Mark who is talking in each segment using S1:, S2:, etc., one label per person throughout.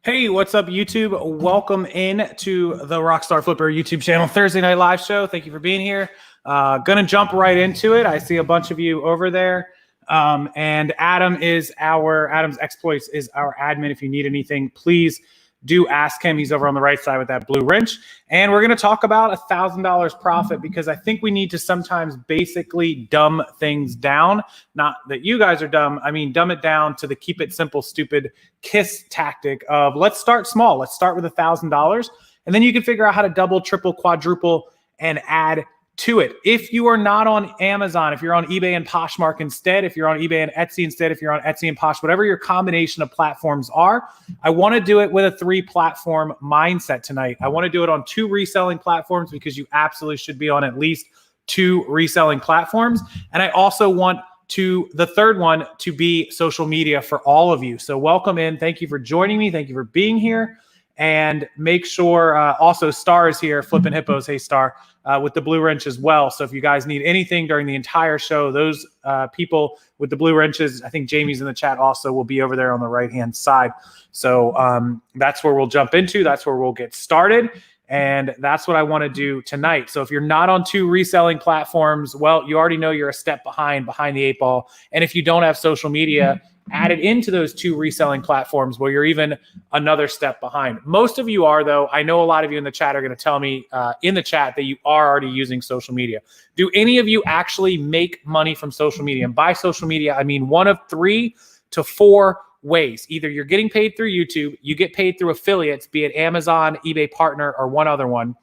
S1: Hey, what's up, YouTube? Welcome in to the Rockstar Flipper YouTube channel Thursday night live show. Thank you for being here. Gonna jump right into it. I see a bunch of you over there. And Adam's Exploits is our admin. If you need anything, please do ask him. He's over on the right side with that blue wrench. And we're going to talk about $1,000 profit because I think we need to sometimes basically dumb things down. Not that you guys are dumb. I mean, dumb it down to the keep it simple, stupid KISS tactic of let's start small. Let's start with $1,000. And then you can figure out how to double, triple, quadruple, and add to it. If you are not on Amazon, if you're on eBay and Poshmark instead, if you're on eBay and Etsy instead, if you're on Etsy and Posh, whatever your combination of platforms are, I want to do it with a 3-platform mindset tonight. I want to do it on 2 reselling platforms because you absolutely should be on at least 2 reselling platforms. And I also want the third one to be social media for all of you. So welcome in. Thank you for joining me. Thank you for being here. And make sure also Star is here, Flippin' Hippos. Hey, Star, with the blue wrench as well. So if you guys need anything during the entire show, those people with the blue wrenches, I think Jamie's in the chat also, will be over there on the right-hand side. So that's where we'll jump into. That's where we'll get started. And that's what I want to do tonight. So if you're not on 2 reselling platforms, well, you already know you're a step behind the 8 ball. And if you don't have social media added into those 2 reselling platforms, well, you're even another step behind. Most of you are, though. I know a lot of you in the chat are going to tell me in the chat that you are already using social media. Do any of you actually make money from social media? And by social media, I mean one of 3 to 4 ways. Either you're getting paid through YouTube, you get paid through affiliates, be it Amazon, eBay Partner, or one other one.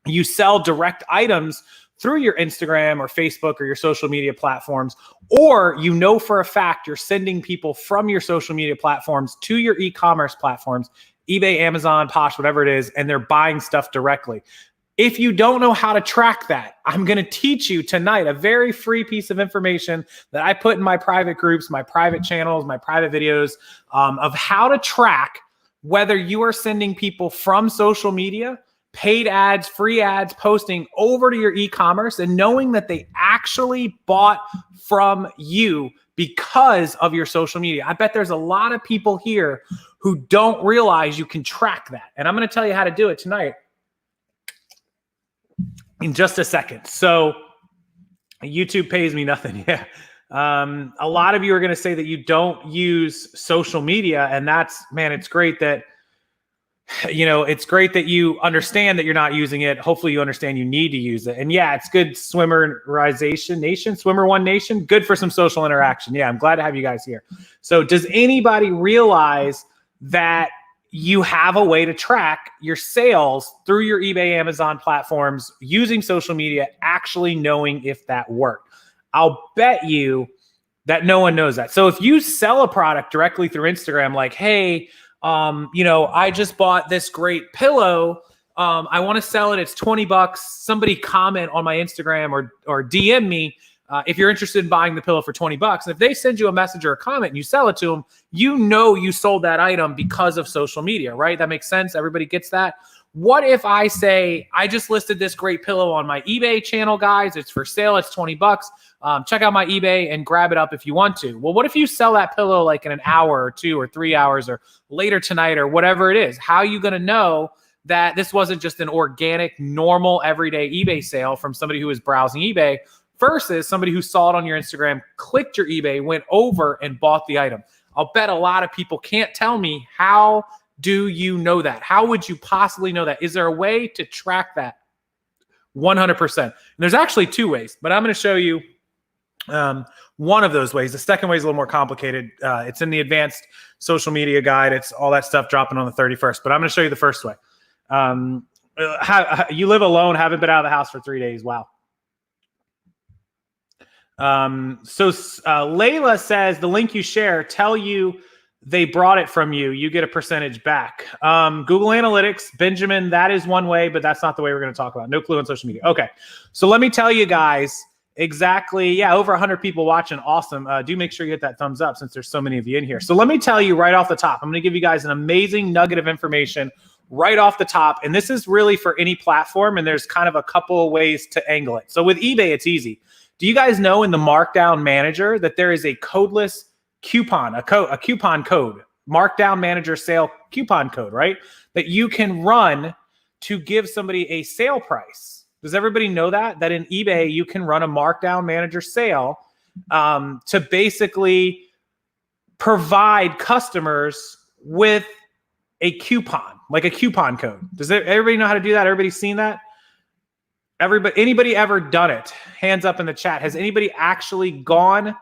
S1: You sell direct items through your Instagram or Facebook or your social media platforms, or you know for a fact you're sending people from your social media platforms to your e-commerce platforms, eBay, Amazon, Posh, whatever it is, and they're buying stuff directly. If you don't know how to track that, I'm going to teach you tonight a very free piece of information that I put in my private groups, my private channels, my private videos of how to track whether you are sending people from social media, paid ads, free ads, posting over to your e-commerce and knowing that they actually bought from you because of your social media. I bet there's a lot of people here who don't realize you can track that. And I'm going to tell you how to do it tonight in just a second. So YouTube pays me nothing. Yeah. A lot of you are going to say that you don't use social media, and that's, man, it's great that it's great that you understand that you're not using it. Hopefully you understand you need to use it. And yeah, it's good. Swimmerization Nation, Swimmer One Nation, good for some social interaction. Yeah, I'm glad to have you guys here. So does anybody realize that you have a way to track your sales through your eBay, Amazon platforms using social media, actually knowing if that worked? I'll bet you that no one knows that. So if you sell a product directly through Instagram, like, hey, I just bought this great pillow. I want to sell it. It's $20. Somebody comment on my Instagram or DM me if you're interested in buying the pillow for $20. And if they send you a message or a comment and you sell it to them, you sold that item because of social media, right? That makes sense. Everybody gets that. What if I say, I just listed this great pillow on my eBay channel, guys. It's for sale. It's $20. Check out my eBay and grab it up if you want to. Well, what if you sell that pillow like in an hour or 2 or 3 hours or later tonight or whatever it is? How are you going to know that this wasn't just an organic, normal, everyday eBay sale from somebody who was browsing eBay versus somebody who saw it on your Instagram, clicked your eBay, went over and bought the item? I'll bet a lot of people can't tell me, how do you know that? How would you possibly know that? Is there a way to track that? 100%. And there's actually 2 ways, but I'm going to show you one of those ways. The second way is a little more complicated. It's in the advanced social media guide. It's all that stuff dropping on the 31st, but I'm going to show you the first way. You live alone, haven't been out of the house for 3 days. Wow. Layla says the link you share tell you they brought it from you. You get a percentage back. Google Analytics, Benjamin, that is one way, but that's not the way we're going to talk about. No clue on social media. Okay. So let me tell you guys exactly. Yeah. Over 100 people watching. Awesome. Do make sure you hit that thumbs up since there's so many of you in here. So let me tell you right off the top, I'm going to give you guys an amazing nugget of information right off the top. And this is really for any platform. And there's kind of a couple of ways to angle it. So with eBay, it's easy. Do you guys know in the Markdown Manager that there is a codeless coupon, a coupon code markdown manager sale coupon code, right? That you can run to give somebody a sale price. Does everybody know that? That in eBay, you can run a markdown manager sale to basically provide customers with a coupon, like a coupon code. Does everybody know how to do that? Everybody seen that? Anybody ever done it? Hands up in the chat. Has anybody actually gone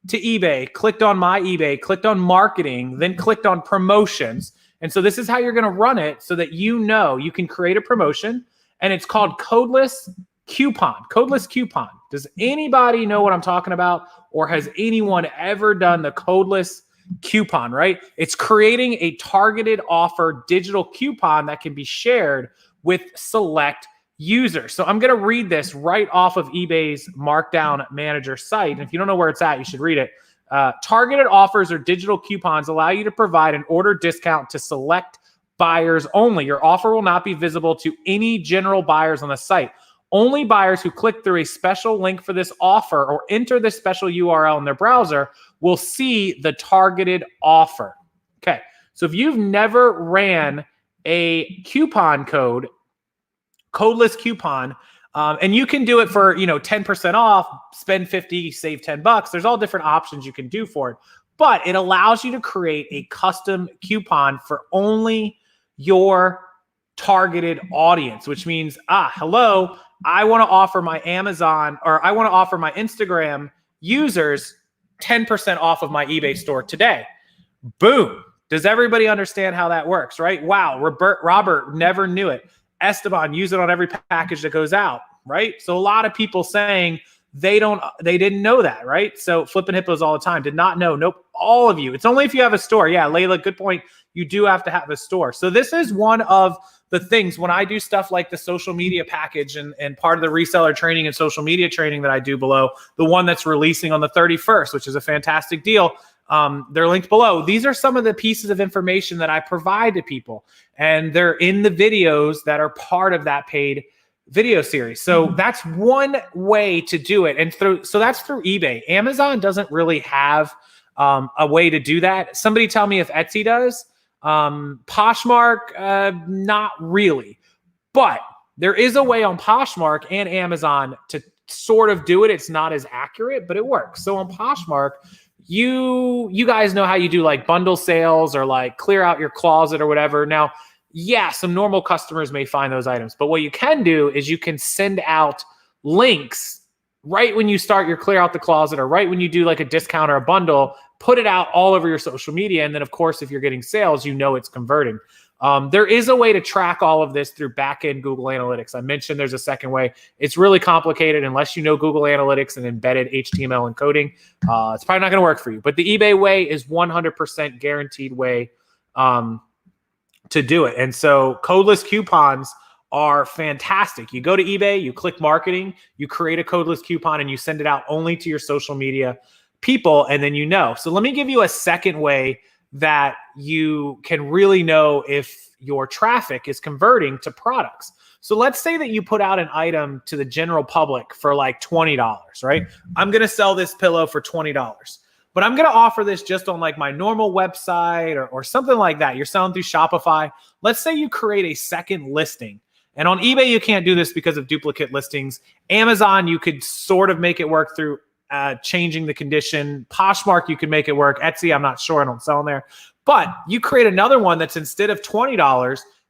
S1: to eBay, clicked on my eBay, clicked on marketing, then clicked on promotions? And so this is how you're going to run it so that you know you can create a promotion, and it's called codeless coupon. Codeless coupon. Does anybody know what I'm talking about? Or has anyone ever done the codeless coupon, right? It's creating a targeted offer digital coupon that can be shared with select users. So I'm going to read this right off of eBay's Markdown Manager site. And if you don't know where it's at, you should read it. Targeted offers or digital coupons allow you to provide an order discount to select buyers only. Your offer will not be visible to any general buyers on the site. Only buyers who click through a special link for this offer or enter this special URL in their browser will see the targeted offer. Okay, so if you've never ran a coupon code, codeless coupon, and you can do it for 10% off, spend 50, save $10. There's all different options you can do for it, but it allows you to create a custom coupon for only your targeted audience, which means, hello, I want to offer my Amazon, or I want to offer my Instagram users 10% off of my eBay store today. Boom. Does everybody understand how that works, right? Wow, Robert never knew it. Esteban, use it on every package that goes out, right? So a lot of people saying they didn't know that, right? So flipping hippos all the time, did not know. Nope, all of you. It's only if you have a store. Yeah, Layla, good point. You do have to have a store. So this is one of the things when I do stuff like the social media package and part of the reseller training and social media training that I do below, the one that's releasing on the 31st, which is a fantastic deal. They're linked below. These are some of the pieces of information that I provide to people, and they're in the videos that are part of that paid video series. So that's one way to do it. And so that's through eBay. Amazon doesn't really have a way to do that. Somebody tell me if Etsy does. Poshmark, not really. But there is a way on Poshmark and Amazon to sort of do it. It's not as accurate, but it works. So on Poshmark, you guys know how you do like bundle sales or like clear out your closet or whatever. Now, yeah, some normal customers may find those items, but what you can do is you can send out links right when you start your clear out the closet, or right when you do like a discount or a bundle, put it out all over your social media. And then of course, if you're getting sales, it's converting. There is a way to track all of this through backend Google Analytics. I mentioned there's a second way. It's really complicated unless you know Google Analytics and embedded HTML encoding. It's probably not going to work for you. But the eBay way is 100% guaranteed way to do it. And so codeless coupons are fantastic. You go to eBay, you click marketing, you create a codeless coupon, and you send it out only to your social media people, and then So let me give you a second way that you can really know if your traffic is converting to products. So let's say that you put out an item to the general public for like $20, right? I'm going to sell this pillow for $20, but I'm going to offer this just on like my normal website or something like that. You're selling through Shopify. Let's say you create a second listing. And on eBay, you can't do this because of duplicate listings. Amazon, you could sort of make it work through changing the condition. Poshmark, you can make it work. Etsy, I'm not sure. I don't sell in there. But you create another one that's instead of $20,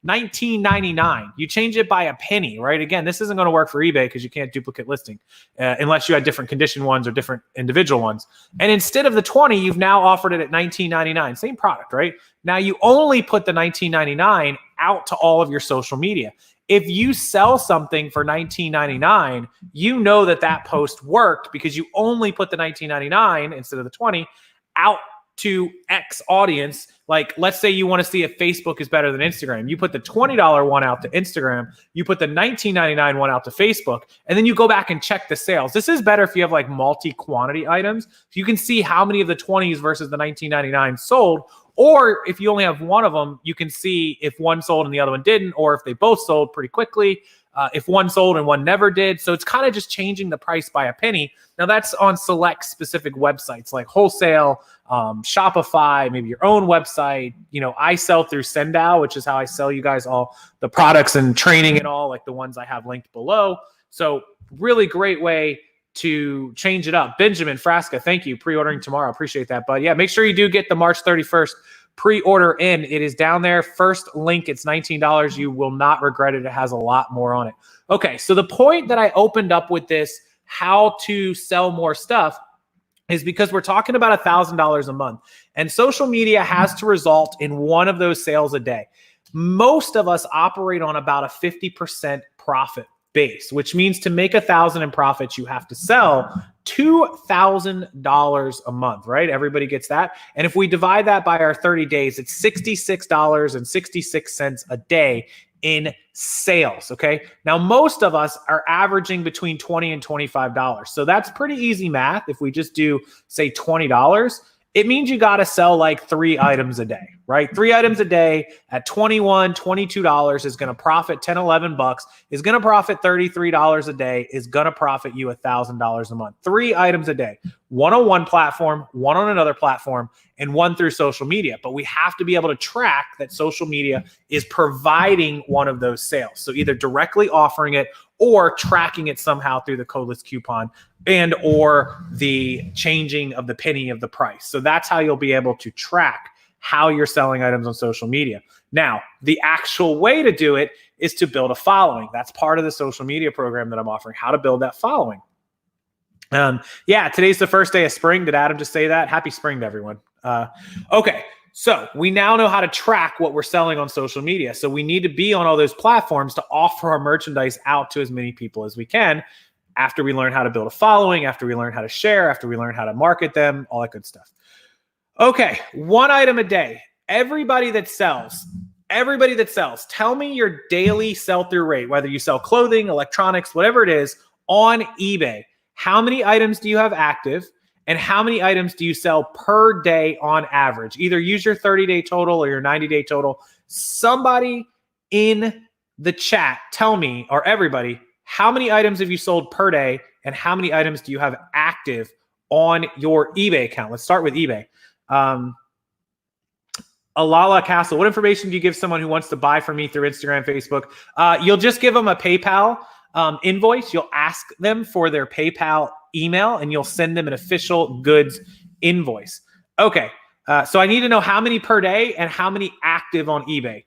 S1: $19.99. You change it by a penny, right? Again, this isn't going to work for eBay because you can't duplicate listing unless you had different condition ones or different individual ones. And instead of the 20, you've now offered it at $19.99. Same product, right? Now you only put the $19.99 out to all of your social media. If you sell something for $19.99, you know that post worked because you only put the $19.99 instead of the 20 out to X audience. Like, let's say you want to see if Facebook is better than Instagram. You put the $20 one out to Instagram, you put the $19.99 one out to Facebook, and then you go back and check the sales. This is better if you have like multi-quantity items. So you can see how many of the 20s versus the $19.99 sold. Or if you only have one of them, you can see if one sold and the other one didn't, or if they both sold pretty quickly. if one sold and one never did. So it's kind of just changing the price by a penny. Now that's on select specific websites like wholesale, Shopify, maybe your own website. I sell through Sendow, which is how I sell you guys all the products and training and all, like the ones I have linked below. So really great way to change it up. Benjamin Frasca, thank you. Pre-ordering tomorrow. Appreciate that, bud. Yeah, make sure you do get the March 31st pre-order in. It is down there. First link, it's $19. You will not regret it. It has a lot more on it. Okay, so the point that I opened up with this, how to sell more stuff, is because we're talking about $1,000 a month. And social media has to result in one of those sales a day. Most of us operate on about a 50% profit base, which means to make $1,000 in profits, you have to sell $2,000 a month, right? Everybody gets that. And if we divide that by our 30 days, it's $66.66 a day in sales. Okay. Now, most of us are averaging between $20 and $25. So that's pretty easy math. If we just do, say, $20, it means you got to sell like 3 items a day, right? 3 items a day at $21, $22 is going to profit $10, $11, is going to profit $33 a day, is going to profit you $1,000 a month. 3 items a day, one on one platform, one on another platform, and one through social media. But we have to be able to track that social media is providing one of those sales. So either directly offering it or tracking it somehow through the codeless coupon and or the changing of the penny of the price. So that's how you'll be able to track how you're selling items on social media. Now, the actual way to do it is to build a following. That's part of the social media program that I'm offering, how to build that following. Yeah, today's the first day of spring. Did Adam just say that? Happy spring to everyone. Okay. So we now know how to track what we're selling on social media. So we need to be on all those platforms to offer our merchandise out to as many people as we can after we learn how to build a following, after we learn how to share, after we learn how to market them, all that good stuff. Okay, 1 item a day. Everybody that sells, tell me your daily sell-through rate, whether you sell clothing, electronics, whatever it is, on eBay. How many items do you have active? And how many items do you sell per day on average? Either use your 30-day total or your 90-day total. Somebody in the chat, tell me, or everybody, how many items have you sold per day and how many items do you have active on your eBay account? Let's start with eBay. Alala Castle, what information do you give someone who wants to buy from me through Instagram, Facebook? You'll just give them a PayPal invoice. You'll ask them for their PayPal email and you'll send them an official goods invoice. Okay. So I need to know how many per day and how many active on eBay.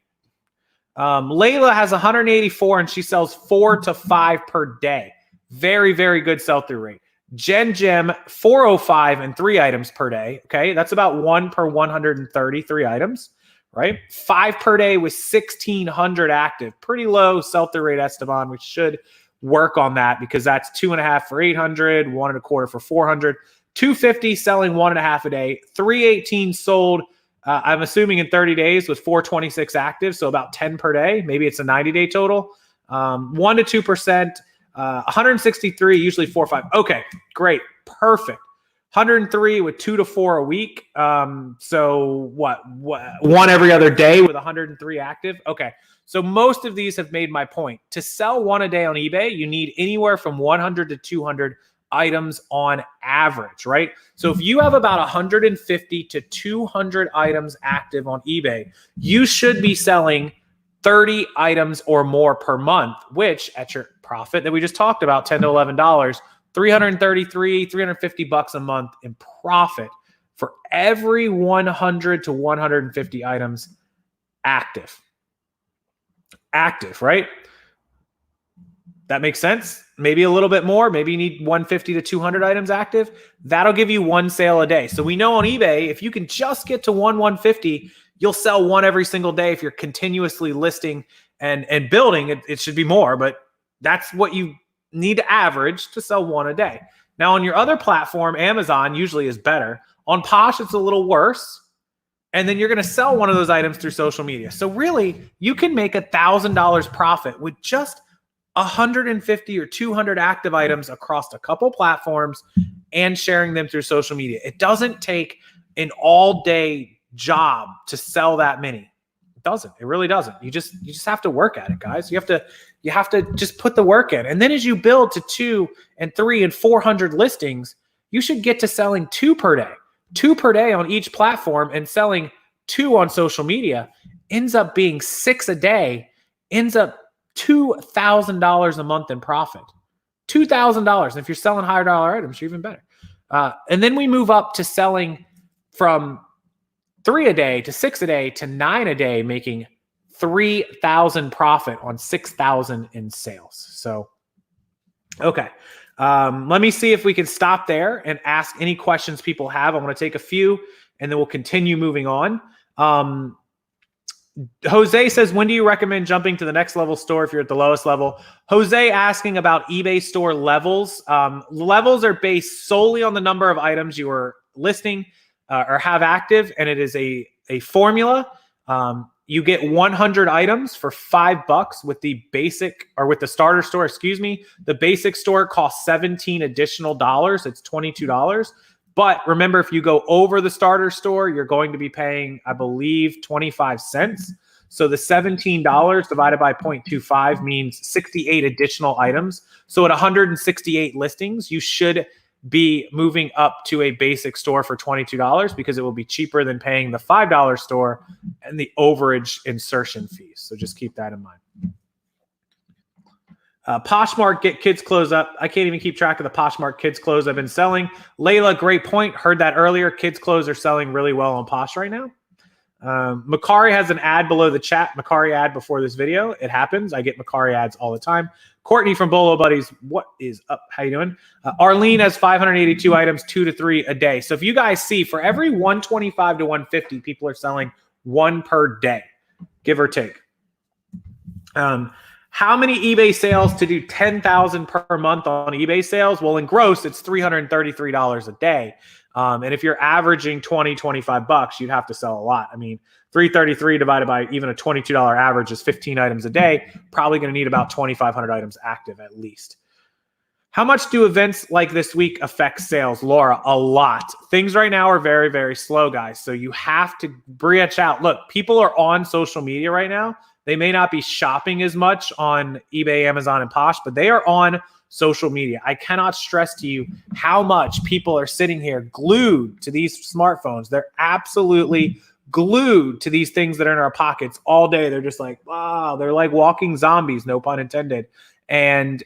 S1: Layla has 184 and she sells 4 to 5 per day. Very, very good sell-through rate. Jen Jim, 405 and 3 items per day. Okay. That's about 1 per 133 items, right? 5 per day with 1,600 active. Pretty low sell-through rate, Esteban. We should work on that because that's 2.5 for 800, 1.25 for 400, 250 selling 1.5 a day, 318 sold. I'm assuming in 30 days with 426 active. So about 10 per day. Maybe it's a 90-day total. 1 to 2%, 163, usually 4 or 5. Okay, great. Perfect. 103 with 2 to 4 a week. So what 1 every other day with 103 active. Okay. So most of these have made my point. To sell 1 a day on eBay, you need anywhere from 100 to 200 items on average, right? So if you have about 150 to 200 items active on eBay, you should be selling 30 items or more per month, which at your profit that we just talked about, $10 to $11, 333, $350 a month in profit for every 100 to 150 items active. Active, right? That makes sense. Maybe a little bit more. Maybe you need 150 to 200 items active. That'll give you 1 sale a day. So we know on eBay, if you can just get to 150, you'll sell 1 every single day. If you're continuously listing and building, it should be more, but that's what you need to average to sell 1 a day. Now on your other platform, Amazon usually is better. On Posh, it's a little worse. And then you're going to sell 1 of those items through social media. So really, you can make $1,000 profit with just 150 or 200 active items across a couple platforms and sharing them through social media. It doesn't take an all-day job to sell that many. doesn't. It really doesn't. You just have to work at it, guys. You have to just put the work in. And then as you build to 2 and 3 and 400 listings, you should get to selling 2 per day. 2 per day on each platform, and selling 2 on social media ends up being 6 a day, ends up $2,000 a month in profit. $2,000. And if you're selling higher dollar items, you're even better. And then we move up to selling from 3 a day to 6 a day to 9 a day, making $3,000 profit on $6,000 in sales. So, okay. Let me see if we can stop there and ask any questions people have. I'm going to take a few and then we'll continue moving on. Jose says, when do you recommend jumping to the next level store if you're at the lowest level? Jose asking about eBay store levels. Levels are based solely on the number of items you are listing or have active, and it is a formula. You get 100 items for $5 with the basic, or with the starter store, excuse me. The basic store costs $17 additional dollars. It's $22. But remember, if you go over the starter store, you're going to be paying, I believe, 25 cents. So the $17 divided by 0.25 means 68 additional items. So at 168 listings, you should be moving up to a basic store for $22 because it will be cheaper than paying the $5 store and the overage insertion fees. So just keep that in mind. Poshmark, get kids clothes up. I can't even keep track of the Poshmark kids clothes I've been selling. Layla, great point. Heard that earlier. Kids clothes are selling really well on Posh right now. Makari has an ad below the chat. Makari ad before this video. It happens. I get Makari ads all the time. Courtney from Bolo Buddies, what is up? How you doing? Arlene has 582 items, 2 to 3 a day. So if you guys see, for every 125 to 150, people are selling 1 per day, give or take. How many eBay sales to do 10,000 per month on eBay sales? Well, in gross, it's $333 a day. And if you're averaging 20, 25 bucks, you'd have to sell a lot. I mean, 333 divided by even a $22 average is 15 items a day. Probably going to need about 2,500 items active at least. How much do events like this week affect sales? Laura, a lot. Things right now are very, very slow, guys. So you have to branch out. Look, people are on social media right now. They may not be shopping as much on eBay, Amazon, and Posh, but they are on social media. I cannot stress to you how much people are sitting here glued to these smartphones. They're absolutely glued to these things that are in our pockets all day. They're just like, wow, they're like walking zombies, no pun intended. And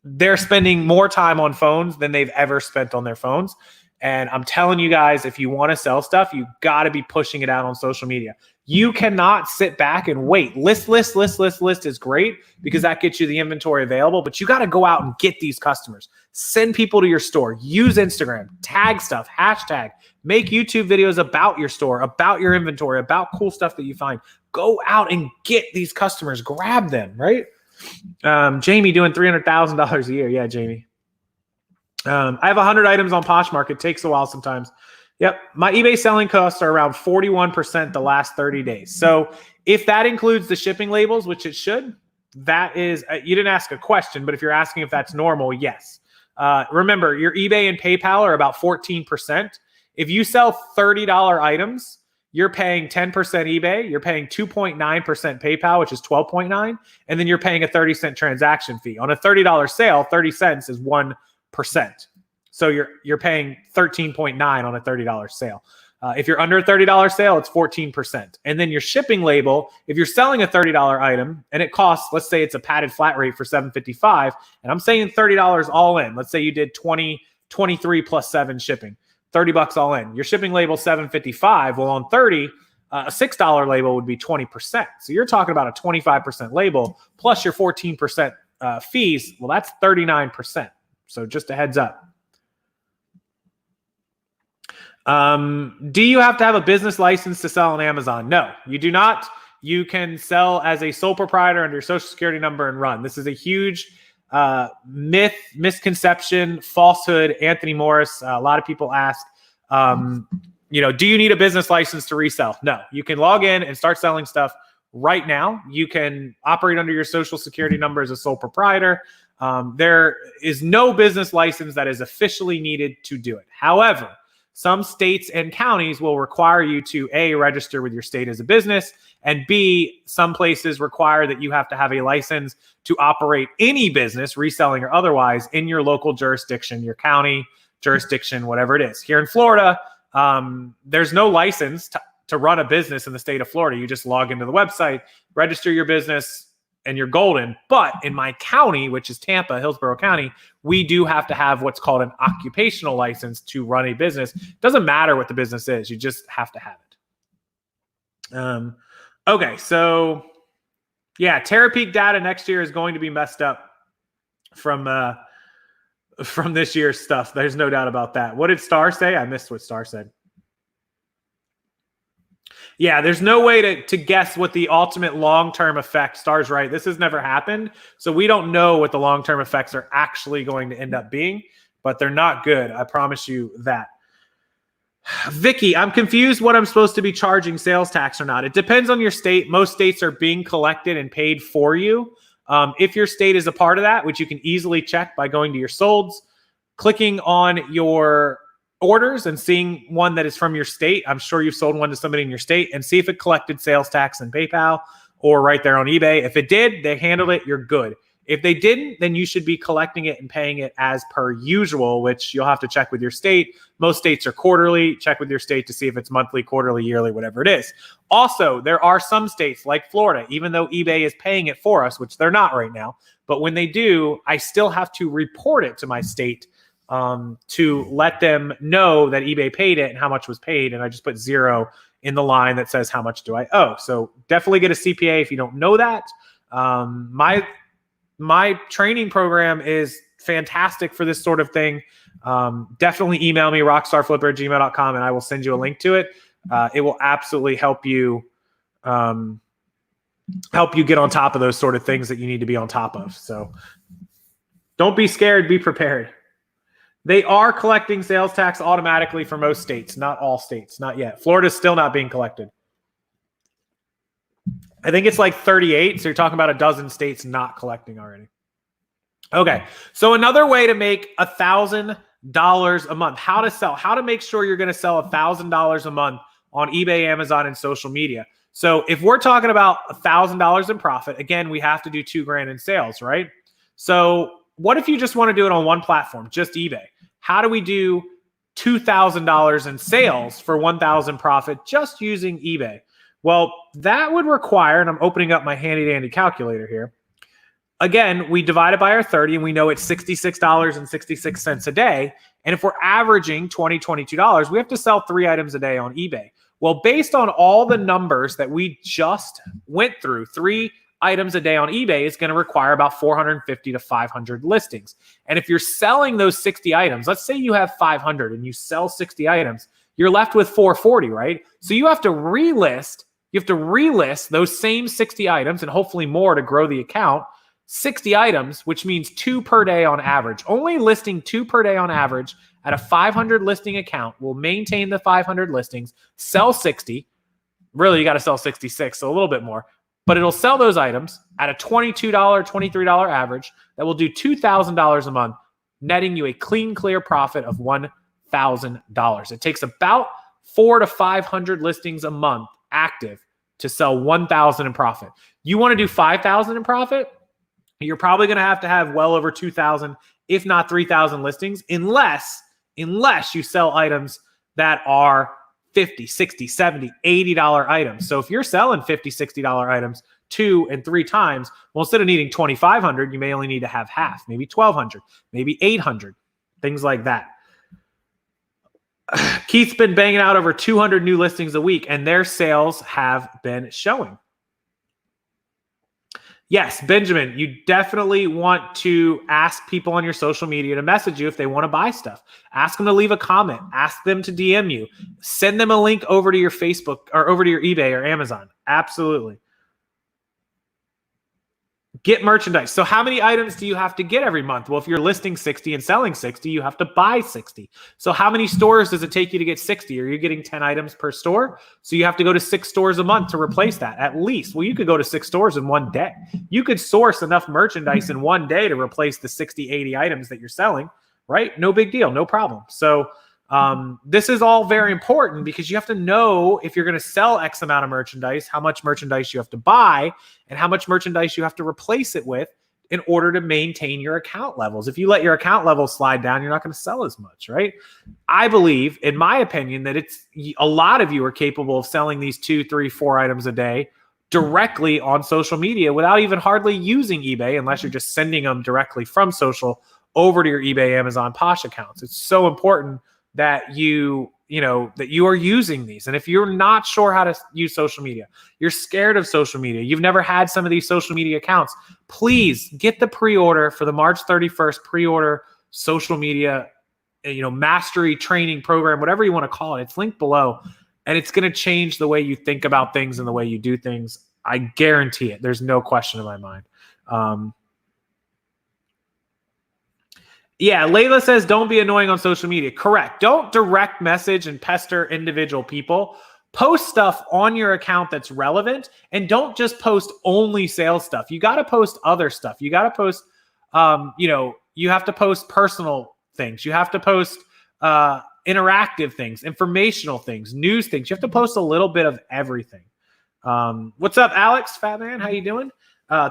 S1: they're spending more time on phones than they've ever spent on their phones. And I'm telling you guys, if you want to sell stuff, you got to be pushing it out on social media. You cannot sit back and wait. List is great because that gets you the inventory available, but you got to go out and get these customers. Send people to your store. Use Instagram. Tag stuff. Hashtag. Make YouTube videos about your store, about your inventory, about cool stuff that you find. Go out and get these customers. Grab them, right? Jamie doing $300,000 a year. Yeah, Jamie. I have 100 items on Poshmark. It takes a while sometimes. Yep. My eBay selling costs are around 41% the last 30 days. So if that includes the shipping labels, which it should, that is, you didn't ask a question, but if you're asking if that's normal, yes. Remember, your eBay and PayPal are about 14%. If you sell $30 items, you're paying 10% eBay, you're paying 2.9% PayPal, which is 12.9, and then you're paying a 30-cent transaction fee. On a $30 sale, 30 cents is 1%. So you're paying 13.9 on a $30 sale. If you're under a $30 sale, it's 14%. And then your shipping label, if you're selling a $30 item and it costs, let's say it's a padded flat rate for $7.55, and I'm saying $30 all in. Let's say you did 23 plus 7 shipping, $30 all in. Your shipping label $7.55. Well, on 30, a $6 label would be 20%. So you're talking about a 25% label plus your 14% fees. Well, that's 39%. So just a heads up. Do you have to have a business license to sell on Amazon? No, you do not. You can sell as a sole proprietor under your social security number and run. This is a huge myth, misconception, falsehood. Anthony Morris, a lot of people ask, do you need a business license to resell? No, you can log in and start selling stuff right now. You can operate under your social security number as a sole proprietor. There is no business license that is officially needed to do it. However, Some states and counties will require you to A, register with your state as a business, and B, some places require that you have to have a license to operate any business, reselling or otherwise, in your local jurisdiction, your county jurisdiction, whatever it is. Here in Florida, there's no license to run a business in the state of Florida. You just log into the website, register your business, and you're golden. But in my county, which is Tampa, Hillsborough County, we do have to have what's called an occupational license to run a business. Doesn't matter what the business is. You just have to have it. Okay, so yeah, Terapeak data next year is going to be messed up from this year's stuff. There's no doubt about that. What did Star say? I missed what Star said. Yeah, there's no way to guess what the ultimate long-term effect. Star's right. This has never happened. So we don't know what the long-term effects are actually going to end up being, but they're not good. I promise you that. Vicky, I'm confused what I'm supposed to be charging sales tax or not. It depends on your state. Most states are being collected and paid for you. If your state is a part of that, which you can easily check by going to your solds, clicking on your orders and seeing one that is from your state. I'm sure you've sold one to somebody in your state, and see if it collected sales tax in PayPal or right there on eBay. If it did, they handled it, you're good. If they didn't, then you should be collecting it and paying it as per usual, which you'll have to check with your state. Most states are quarterly. Check with your state to see if it's monthly, quarterly, yearly, whatever it is. Also, there are some states like Florida, even though eBay is paying it for us, which they're not right now, but when they do, I still have to report it to my state to let them know that eBay paid it and how much was paid. And I just put 0 in the line that says how much do I owe. So definitely get a CPA if you don't know that. My training program is fantastic for this sort of thing. Definitely email me, rockstarflipper@gmail.com, and I will send you a link to it. It will absolutely help you get on top of those sort of things that you need to be on top of. So don't be scared, be prepared. They are collecting sales tax automatically for most states, not all states, not yet. Florida's still not being collected. I think it's like 38, so you're talking about a dozen states not collecting already. Okay, so another way to make $1,000 a month, how to make sure you're going to sell $1,000 a month on eBay, Amazon, and social media. So if we're talking about $1,000 in profit, again, we have to do $2,000 in sales, right? So what if you just want to do it on one platform, just eBay? How do we do $2,000 in sales for $1,000 profit just using eBay? Well, that would require, and I'm opening up my handy dandy calculator here. Again, we divide it by our 30 and we know it's $66.66 a day. And if we're averaging $20, $22, we have to sell 3 items a day on eBay. Well, based on all the numbers that we just went through, 3 items a day on eBay is going to require about 450 to 500 listings. And if you're selling those 60 items, let's say you have 500 and you sell 60 items, you're left with 440, right? So you have to relist. You have to relist those same 60 items and hopefully more to grow the account. 60 items, which means 2 per day on average. Only listing 2 per day on average at a 500 listing account will maintain the 500 listings, sell 60. Really, you got to sell 66, so a little bit more. But it'll sell those items at a $22, $23 average that will do $2,000 a month, netting you a clean, clear profit of $1,000. It takes about 400 to 500 listings a month active to sell $1,000 in profit. You want to do $5,000 in profit? You're probably going to have well over 2,000, if not 3,000 listings, unless you sell items that are $50, $60, $70, $80 items. So if you're selling $50, $60 items 2 and 3 times, well, instead of needing 2,500, you may only need to have half, maybe 1,200, maybe 800, things like that. Keith's been banging out over 200 new listings a week, and their sales have been showing. Yes, Benjamin, you definitely want to ask people on your social media to message you if they want to buy stuff. Ask them to leave a comment. Ask them to DM you. Send them a link over to your Facebook or over to your eBay or Amazon. Absolutely. Get merchandise. So how many items do you have to get every month? Well, if you're listing 60 and selling 60, you have to buy 60. So how many stores does it take you to get 60? Are you getting 10 items per store? So you have to go to 6 stores a month to replace that at least. Well, you could go to 6 stores in one day. You could source enough merchandise in one day to replace the 60, 80 items that you're selling, right? No big deal, no problem. So This is all very important because you have to know if you're going to sell X amount of merchandise, how much merchandise you have to buy, and how much merchandise you have to replace it with in order to maintain your account levels. If you let your account levels slide down, you're not going to sell as much, right? I believe, in my opinion, that it's a lot of you are capable of selling these 2, 3, 4 items a day directly on social media without even hardly using eBay, unless you're just sending them directly from social over to your eBay, Amazon, Posh accounts. It's so important that you are using these. And if you're not sure how to use social media, you're scared of social media, you've never had some of these social media accounts, please get the pre-order for the March 31st pre-order social media, mastery training program, whatever you want to call it. It's linked below, and it's going to change the way you think about things and the way you do things. I guarantee it. There's no question in my mind. Yeah, Layla says, don't be annoying on social media. Correct. Don't direct message and pester individual people. Post stuff on your account that's relevant, and don't just post only sales stuff. You got to post other stuff. You got to post, you have to post personal things. You have to post interactive things, informational things, news things. You have to post a little bit of everything. What's up, Alex? Fat man, how you doing?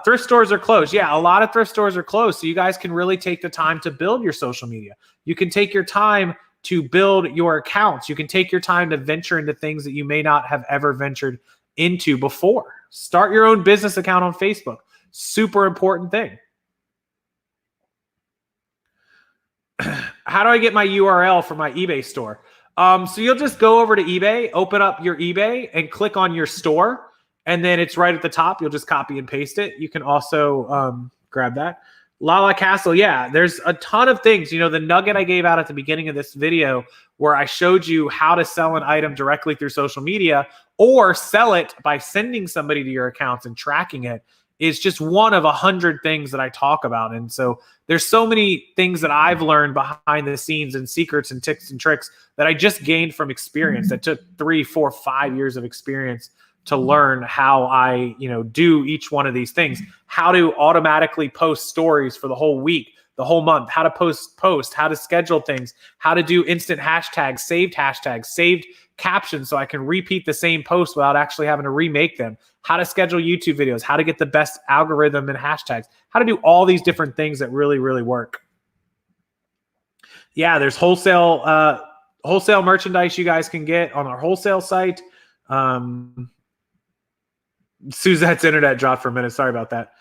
S1: Thrift stores are closed. Yeah, a lot of thrift stores are closed. So you guys can really take the time to build your social media. You can take your time to build your accounts. You can take your time to venture into things that you may not have ever ventured into before. Start your own business account on Facebook. Super important thing. How do I get my URL for my eBay store? So you'll just go over to eBay, open up your eBay, and click on your store. And then it's right at the top. You'll just copy and paste it. You can also grab that. Lala Castle, yeah, there's a ton of things. The nugget I gave out at the beginning of this video where I showed you how to sell an item directly through social media or sell it by sending somebody to your accounts and tracking it is just one of 100 things that I talk about. And so there's so many things that I've learned behind the scenes and secrets and tips and tricks that I just gained from experience that took 3, 4, 5 years of experience to learn how I, do each one of these things, how to automatically post stories for the whole week, the whole month, how to post, how to schedule things, how to do instant hashtags, saved captions so I can repeat the same post without actually having to remake them, how to schedule YouTube videos, how to get the best algorithm and hashtags, how to do all these different things that really, really work. Yeah, there's wholesale merchandise you guys can get on our wholesale site. Suzette's internet dropped for a minute. Sorry about that.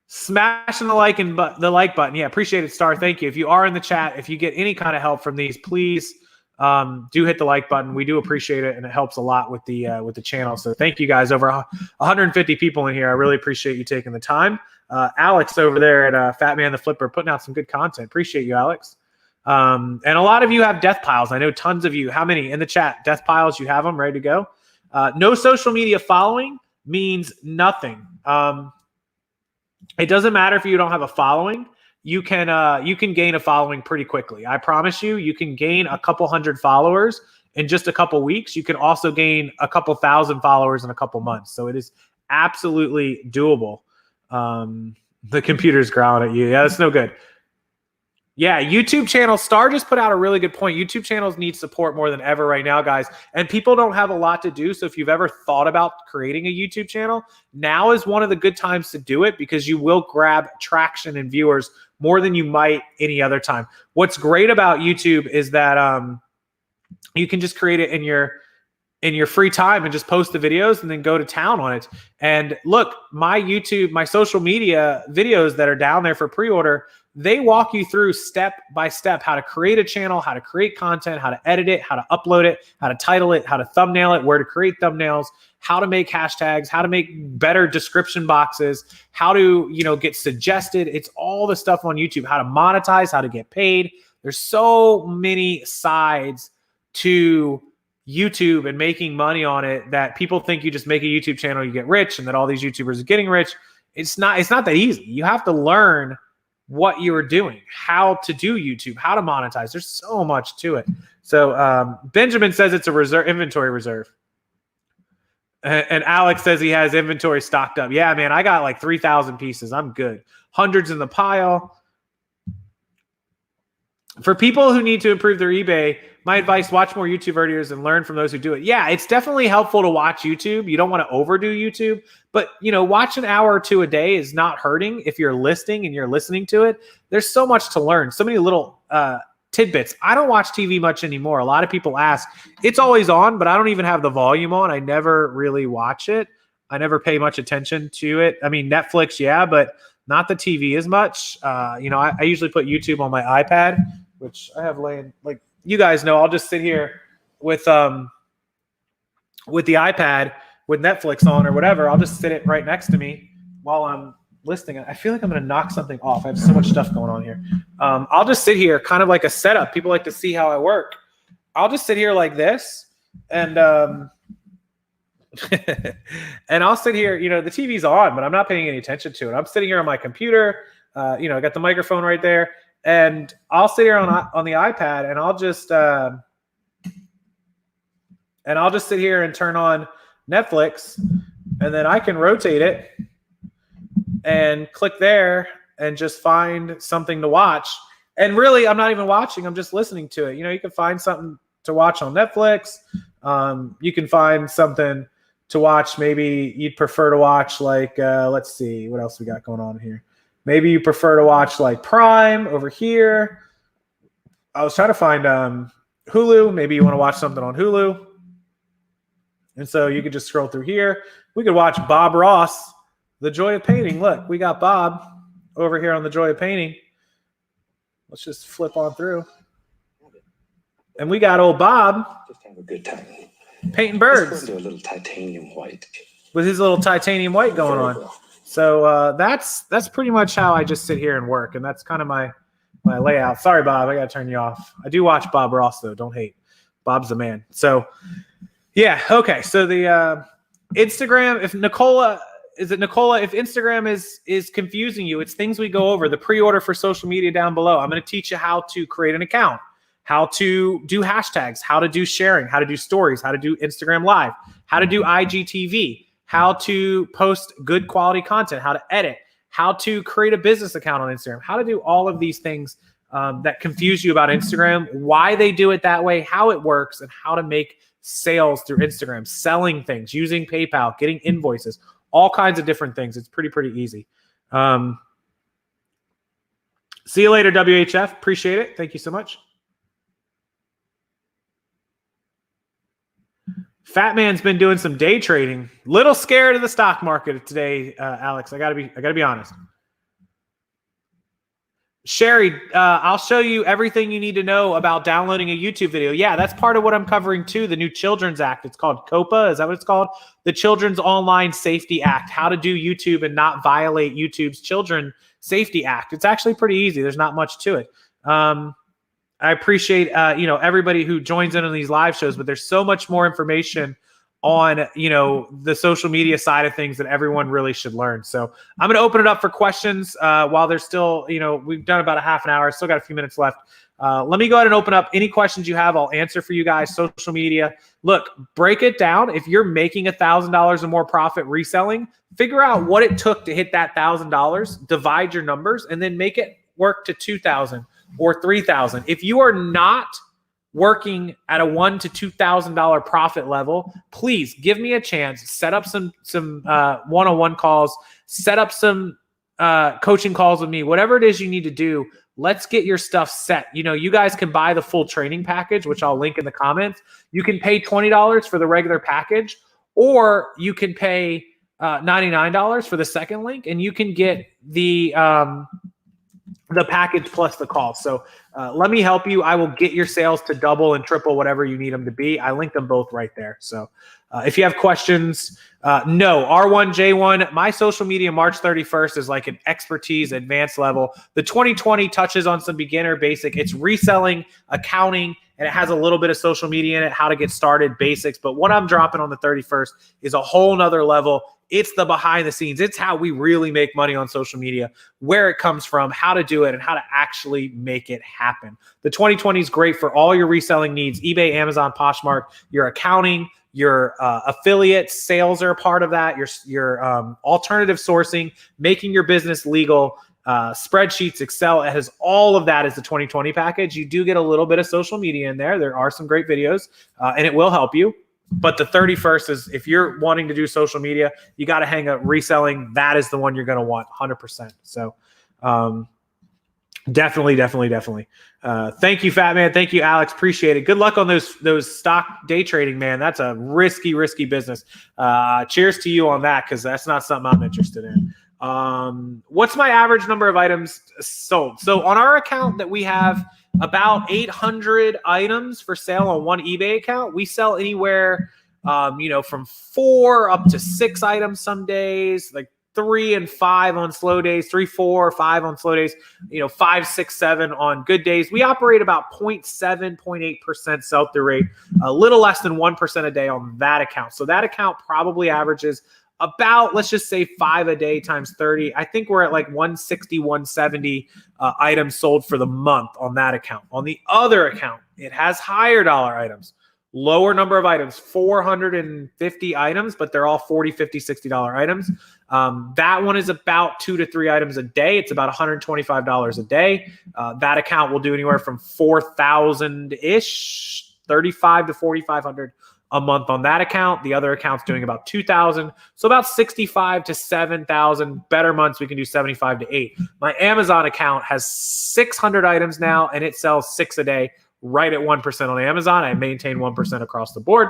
S1: Smashing the like button. Yeah, appreciate it, Star. Thank you. If you are in the chat, if you get any kind of help from these, please do hit the like button. We do appreciate it, and it helps a lot with the channel. So thank you guys. Over 150 people in here. I really appreciate you taking the time. Alex over there at Fat Man the Flipper putting out some good content. Appreciate you, Alex. And a lot of you have death piles. I know tons of you. How many in the chat? Death piles, you have them ready to go. No social media following means nothing. It doesn't matter if you don't have a following. You can gain a following pretty quickly. I promise you, you can gain a couple hundred followers in just a couple weeks. You can also gain a couple thousand followers in a couple months. So it is absolutely doable. The computer's growling at you. Yeah, that's no good. Yeah, YouTube channels. Star just put out a really good point. YouTube channels need support more than ever right now, guys. And people don't have a lot to do. So if you've ever thought about creating a YouTube channel, now is one of the good times to do it because you will grab traction and viewers more than you might any other time. What's great about YouTube is that you can just create it in your free time and just post the videos and then go to town on it. And look, my social media videos that are down there for pre-order, they walk you through step by step how to create a channel, how to create content, how to edit it, how to upload it, how to title it, how to thumbnail it, where to create thumbnails, how to make hashtags, how to make better description boxes, how to, get suggested. It's all the stuff on YouTube, how to monetize, how to get paid. There's so many sides to YouTube and making money on it that people think you just make a YouTube channel, you get rich, and that all these YouTubers are getting rich. It's not that easy. You have to learn what you're doing, how to do YouTube, how to monetize. There's so much to it. So Benjamin says it's a inventory reserve. And Alex says he has inventory stocked up. Yeah, man, I got like 3,000 pieces. I'm good. Hundreds in the pile. For people who need to improve their eBay my advice, watch more YouTube videos and learn from those who do it. Yeah, it's definitely helpful to watch YouTube. You don't want to overdo YouTube, but watch an hour or two a day is not hurting if you're listening and you're listening to it. There's so much to learn, so many little tidbits. I don't watch TV much anymore. A lot of people ask. It's always on, but I don't even have the volume on. I never really watch it. I never pay much attention to it. I mean, Netflix, yeah, but not the TV as much. I usually put YouTube on my iPad, which I have laying, like you guys know, I'll just sit here with the iPad with Netflix on or whatever. I'll just sit it right next to me while I'm listening. I feel like I'm going to knock something off. I have so much stuff going on here. I'll just sit here kind of like a setup. People like to see how I work. I'll just sit here like this and and I'll sit here, the TV's on, but I'm not paying any attention to it. I'm sitting here on my computer. I got the microphone right there, and I'll sit here on the iPad, and I'll just sit here and turn on Netflix, and then I can rotate it and click there and just find something to watch. And really, I'm not even watching. I'm just listening to it. You can find something to watch on Netflix. You can find something to watch. Maybe you'd prefer to watch like, let's see, what else we got going on here. Maybe you prefer to watch like Prime over here. I was trying to find Hulu. Maybe you want to watch something on Hulu. And so you could just scroll through here. We could watch Bob Ross, The Joy of Painting. Look, we got Bob over here on The Joy of Painting. Let's just flip on through. And we got old Bob.
S2: Just have a good time.
S1: Painting birds.
S2: Let's go into a little titanium white.
S1: With his little titanium white going on. So that's pretty much how I just sit here and work. And that's kind of my layout. Sorry, Bob. I got to turn you off. I do watch Bob Ross, though. Don't hate. Bob's the man. So, yeah. Okay. So the Instagram, if Instagram is confusing you, it's things we go over. The pre-order for social media down below. I'm going to teach you how to create an account, how to do hashtags, how to do sharing, how to do stories, how to do Instagram Live, how to do IGTV, how to post good quality content, how to edit, how to create a business account on Instagram, how to do all of these things that confuse you about Instagram, why they do it that way, how it works, and how to make sales through Instagram, selling things, using PayPal, getting invoices, all kinds of different things. It's pretty easy. See you later, WHF. Appreciate it. Thank you so much. Fat Man's been doing some day trading. Little scared of the stock market today, Alex. I gotta be honest. Sherry, I'll show you everything you need to know about downloading a YouTube video. Yeah, that's part of what I'm covering too. The new Children's Act. It's called COPA. Is that what it's called? The Children's Online Safety Act. How to do YouTube and not violate YouTube's Children Safety Act. It's actually pretty easy. There's not much to it. I appreciate everybody who joins in on these live shows, but there's so much more information on the social media side of things that everyone really should learn. So I'm going to open it up for questions while there's still, we've done about a half an hour, still got a few minutes left. Let me go ahead and open up any questions you have. I'll answer for you guys. Social media. Look, break it down. If you're making $1,000 or more profit reselling, figure out what it took to hit that $1,000, divide your numbers, and then make it work to $2,000 or $3,000. If you are not working at a $1,000 to $2,000 profit level, please give me a chance. Set up some one-on-one calls. Set up some coaching calls with me. Whatever it is you need to do, let's get your stuff set. You guys can buy the full training package, which I'll link in the comments. You can pay $20 for the regular package, or you can pay $99 for the second link, and you can get the package plus the call. So let me help you. I will get your sales to double and triple whatever you need them to be. I link them both right there. So if you have questions, no, R1J1, my social media March 31st is like an expertise advanced level. The 2020 touches on some beginner basic. It's reselling, accounting, and it has a little bit of social media in it, how to get started, basics. But what I'm dropping on the 31st is a whole nother level. It's the behind the scenes. It's how we really make money on social media, where it comes from, how to do it, and how to actually make it happen. The 2020 is great for all your reselling needs. eBay, Amazon, Poshmark, your accounting, your affiliate sales are a part of that. Your alternative sourcing, making your business legal, spreadsheets, Excel. It has all of that as the 2020 package. You do get a little bit of social media in there. There are some great videos, and it will help you. But the 31st is, if you're wanting to do social media, you got to hang up reselling. That is the one you're going to want 100%. So definitely. Thank you, Fat Man. Thank you, Alex. Appreciate it. Good luck on those stock day trading, man. That's a risky business. Cheers to you on that, because that's not something I'm interested in. What's my average number of items sold? So on our account that we have about 800 items for sale on one eBay account. We sell anywhere, from 4 up to 6 items some days, like 3 and 5 on slow days, 3, 4, 5 on slow days, 5, 6, 7 on good days. We operate about 0.7, 0.8% sell-through rate, a little less than 1% a day on that account. So that account probably averages about, let's just say 5 a day times 30. I think we're at like 160, 170 items sold for the month on that account. On the other account, it has higher dollar items, lower number of items, 450 items, but they're all $40, $50, $60 items. That one is about 2 to 3 items a day. It's about $125 a day. That account will do anywhere from 4,000-ish, 35 to 4,500 a month on that account. The other account's doing about 2,000. So about 65 to 7,000. Better months, we can do 75 to 8. My Amazon account has 600 items now, and it sells 6 a day, right at 1% on Amazon. I maintain 1% across the board.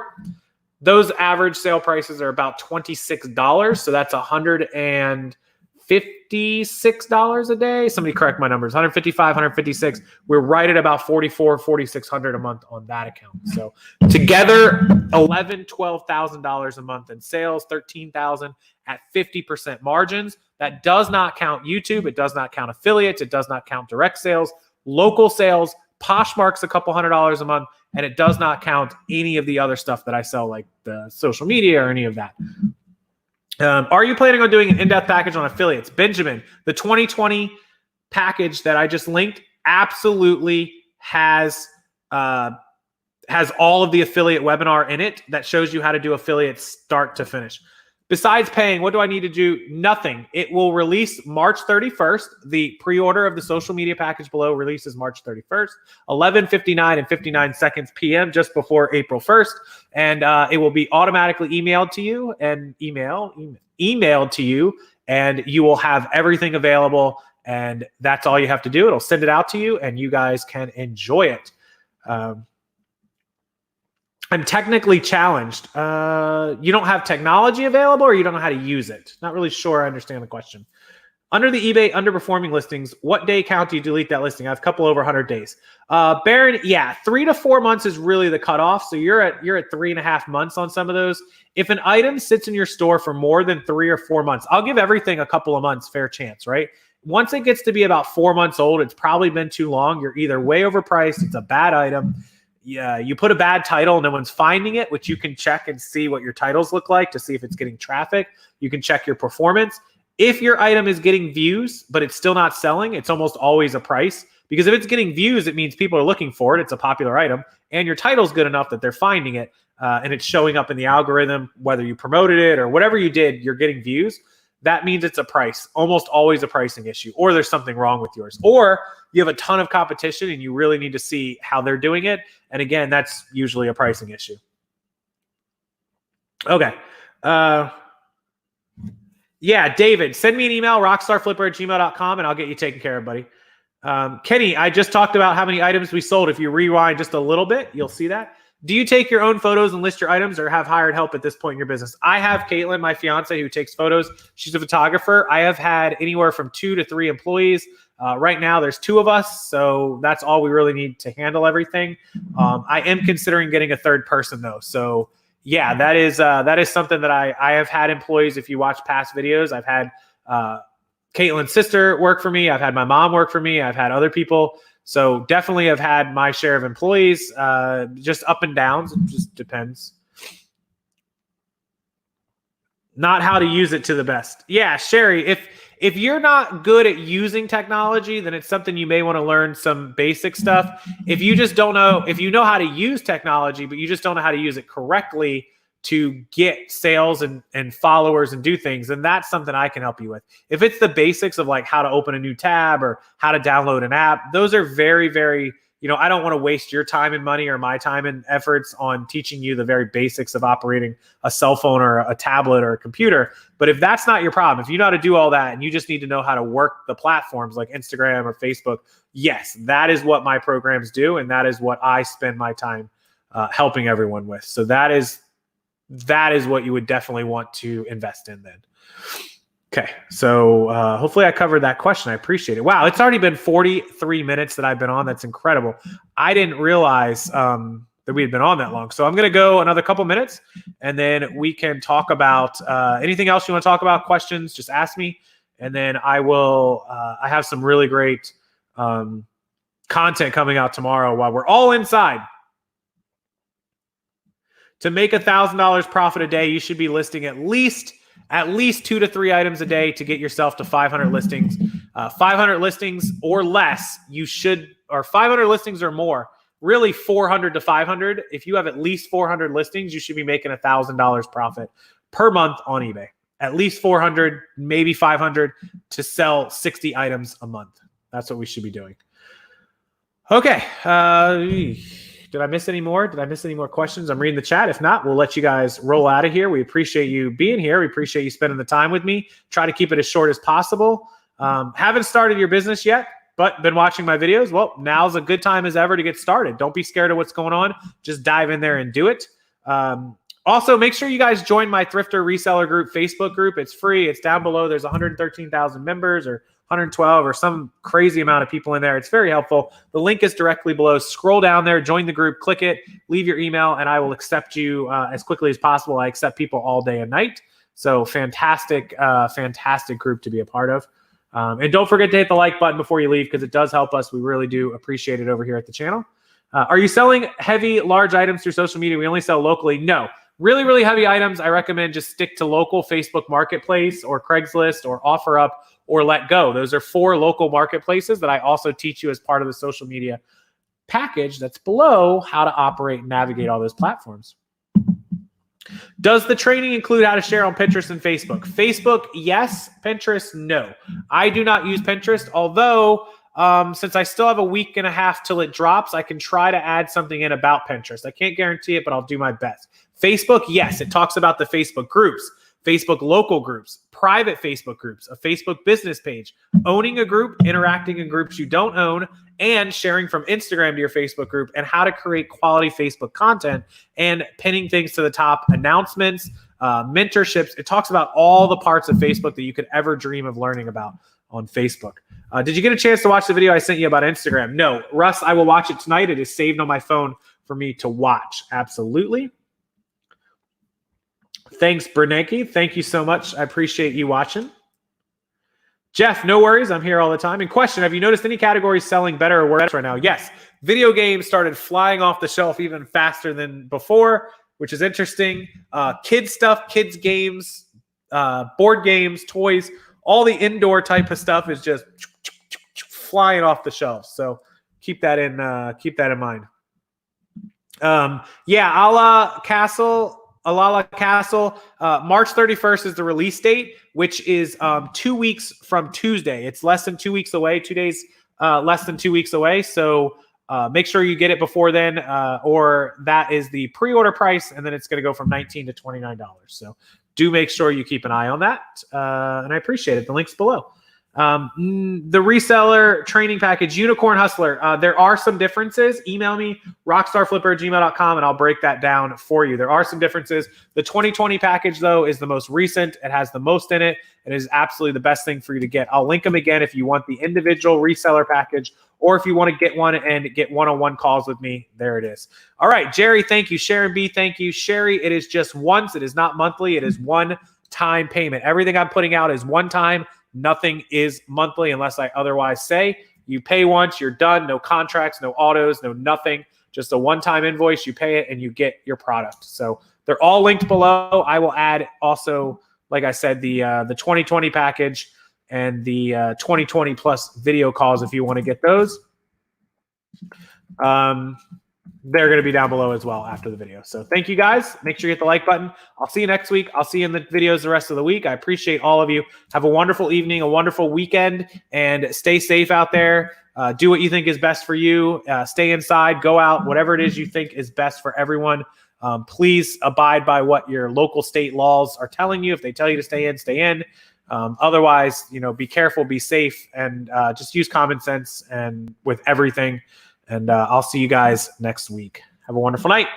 S1: Those average sale prices are about $26. So that's $156 a day. Somebody correct my numbers. 155, 156. We're right at about 44, 4,600 a month on that account. So together, $11,000, $12,000 a month in sales, $13,000 at 50% margins. That does not count YouTube. It does not count affiliates. It does not count direct sales, local sales. Poshmark's a couple $100 a month, and it does not count any of the other stuff that I sell, like the social media or any of that. Are you planning on doing an in-depth package on affiliates? Benjamin, the 2020 package that I just linked absolutely has all of the affiliate webinar in it that shows you how to do affiliates start to finish. Besides paying, what do I need to do? Nothing. It will release March 31st. The pre-order of the social media package below releases March 31st, 11:59 and 59 seconds p.m., just before April 1st. And it will be automatically emailed to you and emailed to you, and you will have everything available. And that's all you have to do. It'll send it out to you, and you guys can enjoy it. I'm technically challenged. You don't have technology available, or you don't know how to use it? Not really sure I understand the question. Under the eBay underperforming listings, what day count do you delete that listing? I have a couple over 100 days. Baron, yeah, 3 to 4 months is really the cutoff. So you're at 3.5 months on some of those. If an item sits in your store for more than 3 or 4 months, I'll give everything a couple of months, fair chance, right? Once it gets to be about 4 months old, it's probably been too long. You're either way overpriced, it's a bad item. Yeah, you put a bad title, no one's finding it, which you can check and see what your titles look like to see if it's getting traffic. You can check your performance. If your item is getting views, but it's still not selling, it's almost always a price. Because if it's getting views, it means people are looking for it. It's a popular item. And your title's good enough that they're finding it. And it's showing up in the algorithm, whether you promoted it or whatever you did, you're getting views. That means it's a price, almost always a pricing issue, or there's something wrong with yours, or you have a ton of competition and you really need to see how they're doing it. And again, that's usually a pricing issue. Okay. Yeah, David, send me an email, rockstarflipper@gmail.com, and I'll get you taken care of, buddy. Kenny, I just talked about how many items we sold. If you rewind just a little bit, you'll see that. Do you take your own photos and list your items, or have hired help at this point in your business? I have Caitlin, my fiance, who takes photos. She's a photographer. I have had anywhere from 2 to 3 employees. Right now, there's 2 of us, so that's all we really need to handle everything. I am considering getting a 3rd person, though. So, yeah, that is something that I have had employees. If you watch past videos, I've had Caitlin's sister work for me. I've had my mom work for me. I've had other people. So definitely have had my share of employees, just up and downs. It just depends. Not how to use it to the best. Yeah, Sherry, if you're not good at using technology, then it's something you may want to learn some basic stuff. If you just don't know, if you know how to use technology, but you just don't know how to use it correctly, to get sales and followers and do things, then that's something I can help you with. If it's the basics of like how to open a new tab or how to download an app, those are very, very, I don't want to waste your time and money or my time and efforts on teaching you the very basics of operating a cell phone or a tablet or a computer. But if that's not your problem, if you know how to do all that and you just need to know how to work the platforms like Instagram or Facebook, yes, that is what my programs do. And that is what I spend my time helping everyone with. So that is what you would definitely want to invest in then. Okay, so hopefully I covered that question. I appreciate it. Wow, it's already been 43 minutes that I've been on. That's incredible. I didn't realize that we had been on that long. So I'm going to go another couple minutes, and then we can talk about anything else you want to talk about, questions, just ask me. And then I will, I have some really great content coming out tomorrow while we're all inside. To make $1,000 profit a day, you should be listing at least 2 to 3 items a day to get yourself to 500 listings. 500 listings or less, or 500 listings or more, really 400 to 500. If you have at least 400 listings, you should be making $1,000 profit per month on eBay. At least 400, maybe 500 to sell 60 items a month. That's what we should be doing. Okay. Did I miss any more? Did I miss any more questions? I'm reading the chat. If not, we'll let you guys roll out of here. We appreciate you being here. We appreciate you spending the time with me. Try to keep it as short as possible. Haven't started your business yet, but been watching my videos. Well, now's a good time as ever to get started. Don't be scared of what's going on. Just dive in there and do it. Also, make sure you guys join my Thrifter Reseller Group Facebook group. It's free. It's down below. There's 113,000 members or 112 or some crazy amount of people in there. It's very helpful. The link is directly below. Scroll down there, join the group, click it, leave your email, and I will accept you as quickly as possible. I accept people all day and night. So fantastic group to be a part of. And don't forget to hit the like button before you leave because it does help us. We really do appreciate it over here at the channel. Are you selling heavy, large items through social media? We only sell locally. No. Really, really heavy items, I recommend just stick to local Facebook Marketplace or Craigslist or OfferUp or Let Go. Those are 4 local marketplaces that I also teach you as part of the social media package that's below how to operate and navigate all those platforms. Does the training include how to share on Pinterest and Facebook? Facebook, yes. Pinterest, no. I do not use Pinterest, although since I still have a week and a half till it drops, I can try to add something in about Pinterest. I can't guarantee it, but I'll do my best. Facebook, yes, it talks about the Facebook groups, Facebook local groups, private Facebook groups, a Facebook business page, owning a group, interacting in groups you don't own, and sharing from Instagram to your Facebook group, and how to create quality Facebook content and pinning things to the top, announcements, mentorships. It talks about all the parts of Facebook that you could ever dream of learning about on Facebook. Did you get a chance to watch the video I sent you about Instagram? No. Russ, I will watch it tonight. It is saved on my phone for me to watch. Absolutely. Thanks, Bernanke. Thank you so much. I appreciate you watching. Jeff, no worries. I'm here all the time. And question, have you noticed any categories selling better or worse right now? Yes. Video games started flying off the shelf even faster than before, which is interesting. Kids stuff, kids games, board games, toys, all the indoor type of stuff is just flying off the shelves. So keep that in mind. Alala Castle, March 31st is the release date, which is 2 weeks from Tuesday. It's less than 2 weeks away, 2 days less than 2 weeks away. So make sure you get it before then, or that is the pre-order price, and then it's going to go from $19 to $29. So do make sure you keep an eye on that, and I appreciate it. The link's below. The reseller training package, Unicorn Hustler. There are some differences. Email me, rockstarflipper@gmail.com, and I'll break that down for you. There are some differences. The 2020 package, though, is the most recent. It has the most in it. It is absolutely the best thing for you to get. I'll link them again if you want the individual reseller package, or if you want to get one and get one-on-one calls with me. There it is. All right, Jerry, thank you. Sharon B, thank you. Sherry, it is just once. It is not monthly. It is one-time payment. Everything I'm putting out is one time. Nothing is monthly unless I otherwise say. You pay once, you're done. No contracts, no autos, no nothing. Just a one-time invoice. You pay it and you get your product. So they're all linked below. I will add also, like I said, the 2020 package and the 2020 plus video calls if you want to get those. they're going to be down below as well after the video. So thank you guys. Make sure you hit the like button. I'll see you next week. I'll see you in the videos the rest of the week. I appreciate all of you. Have a wonderful evening, a wonderful weekend, and stay safe out there. Do what you think is best for you. Stay inside, go out, whatever it is you think is best for everyone. Please abide by what your local state laws are telling you. If they tell you to stay in, stay in. Otherwise, be careful, be safe, and just use common sense and with everything. And I'll see you guys next week. Have a wonderful night.